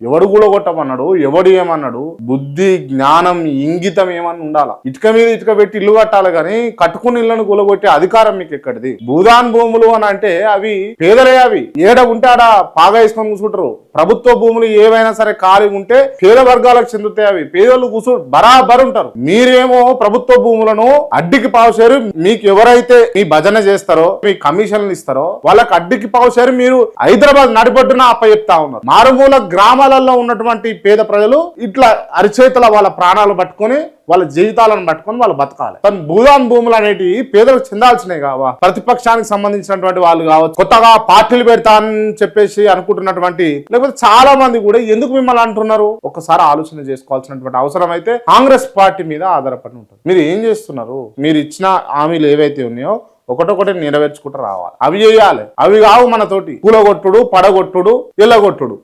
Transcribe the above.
ఎవడు కూలగొట్టమన్నాడు, ఎవడు ఏమన్నాడు? బుద్ధి, జ్ఞానం, ఇంగితం ఏమన్నా ఉండాలా? ఇటుక మీద ఇటుక పెట్టి ఇల్లు కట్టాలి కానీ కట్టుకుని ఇళ్లను కూలగొట్టే అధికారం మీకు ఎక్కడిది? భూదాన్ భూములు అని అంటే అవి పేదలే, అవి ఏడ ఉంటే ఆడ పాగా వేసుకొని కూర్చుంటారు. ప్రభుత్వ భూములు ఏవైనా సరే ఖాళీ ఉంటే పేద వర్గాలకు చెందుతాయి. అవి పేదలు కూర్చో బరాబర్ ఉంటారు. మీరేమో ప్రభుత్వ భూములను అడ్డికి పావుసేరు. మీకు ఎవరైతే మీ భజన చేస్తారో, మీ కమిషన్లు ఇస్తారో వాళ్ళకి అడ్డికి పావుసేరు మీరు హైదరాబాద్ నడిపొడ్డున అప్పచెప్తా ఉన్నారు. మారుమూల గ్రామాలలో ఉన్నటువంటి పేద ప్రజలు ఇట్లా అరిచేతుల వాళ్ళ ప్రాణాలు పట్టుకొని వాళ్ళ జీవితాలను పట్టుకొని వాళ్ళు బతకాలి. కానీ భూదాన్ భూములు అనేటివి పేదలకు చెందాల్సినవి కావా? ప్రతిపక్షానికి సంబంధించినటువంటి వాళ్ళు కావచ్చు, కొత్తగా పార్టీలు పెడతా అని చెప్పేసి అనుకుంటున్నటువంటి, లేకపోతే చాలా మంది కూడా ఎందుకు మిమ్మల్ని అంటున్నారు ఒక్కసారి ఆలోచన చేసుకోవాల్సినటువంటి అవసరం అయితే కాంగ్రెస్ పార్టీ మీద ఆధారపడి ఉంటుంది. మీరు ఏం చేస్తున్నారు? మీరు ఇచ్చిన హామీలు ఏవైతే ఉన్నాయో ఒకటొకటి నెరవేర్చుకుంటూ రావాలి. అవి చేయాలి. అవి కావు మనతోటి కూలగొట్టుడు, పడగొట్టుడు, ఎల్లగొట్టుడు.